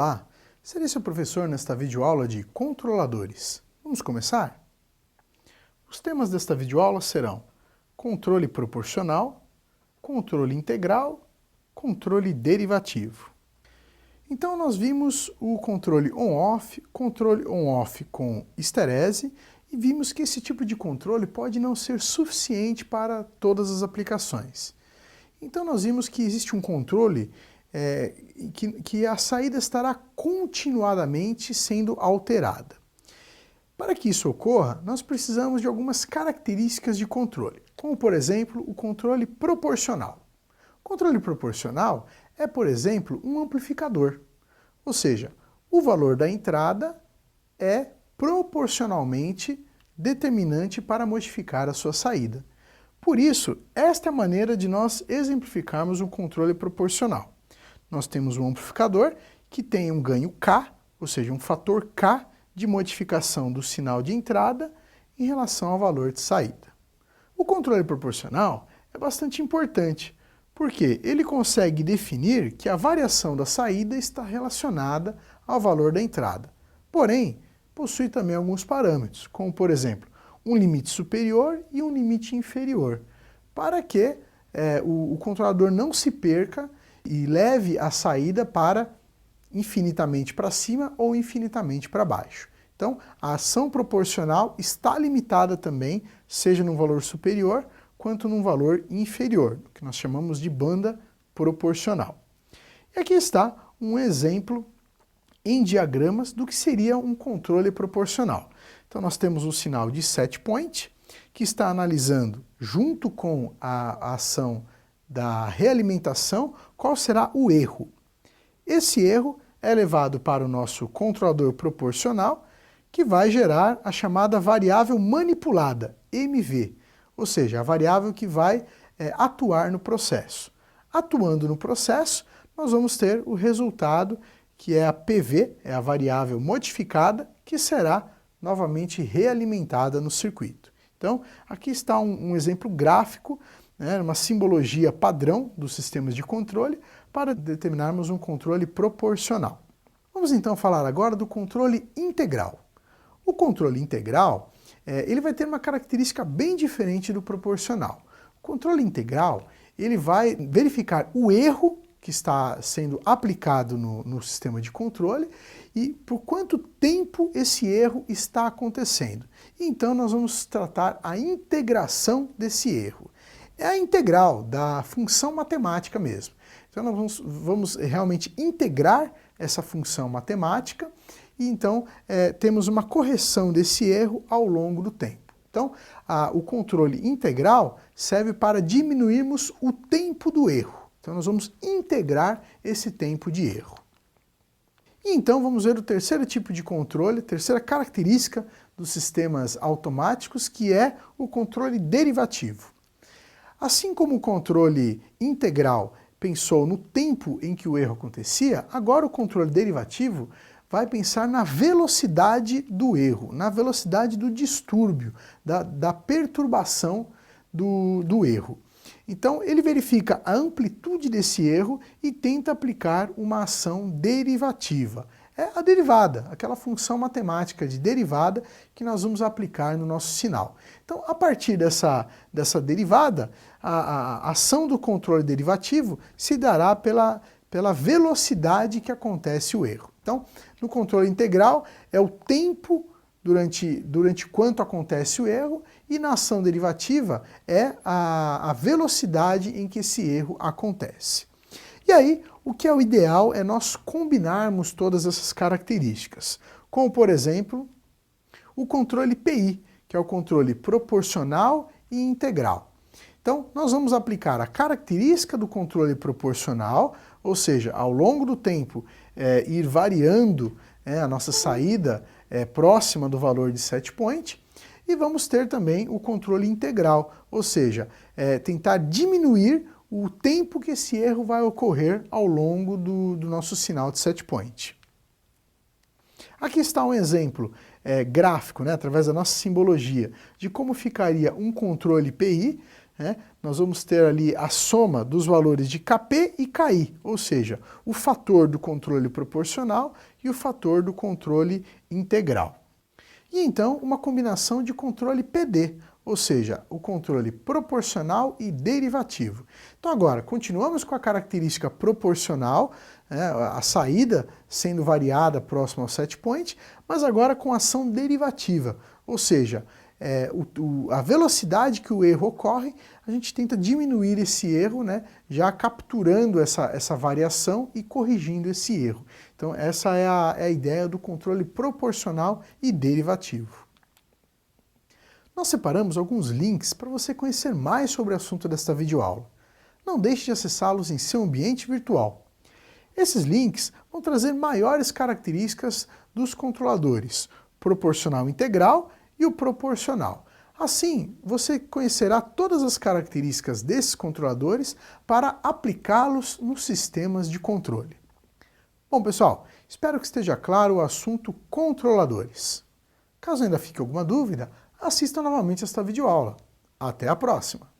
Olá, serei seu professor nesta videoaula de controladores. Vamos começar? Os temas desta videoaula serão controle proporcional, controle integral, controle derivativo. Então nós vimos o controle on-off com esterese e vimos que esse tipo de controle pode não ser suficiente para todas as aplicações. Então nós vimos que existe um controle que a saída estará continuadamente sendo alterada. Para que isso ocorra, nós precisamos de algumas características de controle, como por exemplo o controle proporcional. O controle proporcional é, por exemplo, um amplificador, ou seja, o valor da entrada é proporcionalmente determinante para modificar a sua saída. Por isso, esta é a maneira de nós exemplificarmos um controle proporcional. Nós temos um amplificador que tem um ganho K, ou seja, um fator K de modificação do sinal de entrada em relação ao valor de saída. O controle proporcional é bastante importante, porque ele consegue definir que a variação da saída está relacionada ao valor da entrada. Porém, possui também alguns parâmetros, como por exemplo, um limite superior e um limite inferior, para que o controlador não se perca e leve a saída para infinitamente para cima ou infinitamente para baixo. Então, a ação proporcional está limitada também, seja num valor superior quanto num valor inferior, que nós chamamos de banda proporcional. E aqui está um exemplo em diagramas do que seria um controle proporcional. Então nós temos um sinal de set point, que está analisando, junto com a ação da realimentação, qual será o erro. Esse erro é levado para o nosso controlador proporcional, que vai gerar a chamada variável manipulada, MV, ou seja, a variável que vai atuar no processo. Atuando no processo, nós vamos ter o resultado, que é a PV, é a variável modificada, que será novamente realimentada no circuito. Então, aqui está um exemplo gráfico, uma simbologia padrão dos sistemas de controle para determinarmos um controle proporcional. Vamos então falar agora do controle integral. O controle integral ele vai ter uma característica bem diferente do proporcional. O controle integral ele vai verificar o erro que está sendo aplicado no sistema de controle e por quanto tempo esse erro está acontecendo. Então nós vamos tratar a integração desse erro. É a integral da função matemática mesmo. Então nós vamos realmente integrar essa função matemática e então temos uma correção desse erro ao longo do tempo. Então o controle integral serve para diminuirmos o tempo do erro. Então nós vamos integrar esse tempo de erro. E então vamos ver o terceiro tipo de controle, terceira característica dos sistemas automáticos, que é o controle derivativo. Assim como o controle integral pensou no tempo em que o erro acontecia, agora o controle derivativo vai pensar na velocidade do erro, na velocidade do distúrbio, da perturbação do erro. Então ele verifica a amplitude desse erro e tenta aplicar uma ação derivativa. É a derivada, aquela função matemática de derivada que nós vamos aplicar no nosso sinal. Então, a partir dessa derivada, a ação do controle derivativo se dará pela velocidade que acontece o erro. Então, no controle integral é o tempo durante quanto acontece o erro, e na ação derivativa é a velocidade em que esse erro acontece. E aí, o que é o ideal é nós combinarmos todas essas características, como por exemplo, o controle PI, que é o controle proporcional e integral. Então, nós vamos aplicar a característica do controle proporcional, ou seja, ao longo do tempo ir variando a nossa saída próxima do valor de set point, e vamos ter também o controle integral, ou seja, tentar diminuir o tempo que esse erro vai ocorrer ao longo do nosso sinal de set point. Aqui está um exemplo gráfico, através da nossa simbologia, de como ficaria um controle PI, né, nós vamos ter ali a soma dos valores de Kp e Ki, ou seja, o fator do controle proporcional e o fator do controle integral. E então uma combinação de controle PD, ou seja, o controle proporcional e derivativo. Então agora, continuamos com a característica proporcional, né, a saída sendo variada próximo ao set point, mas agora com ação derivativa, ou seja, a velocidade que o erro ocorre, a gente tenta diminuir esse erro, né, já capturando essa variação e corrigindo esse erro. Então essa é a ideia do controle proporcional e derivativo. Nós separamos alguns links para você conhecer mais sobre o assunto desta videoaula. Não deixe de acessá-los em seu ambiente virtual. Esses links vão trazer maiores características dos controladores, proporcional integral e o proporcional. Assim, você conhecerá todas as características desses controladores para aplicá-los nos sistemas de controle. Bom, pessoal, espero que esteja claro o assunto controladores. Caso ainda fique alguma dúvida, assista novamente esta videoaula. Até a próxima!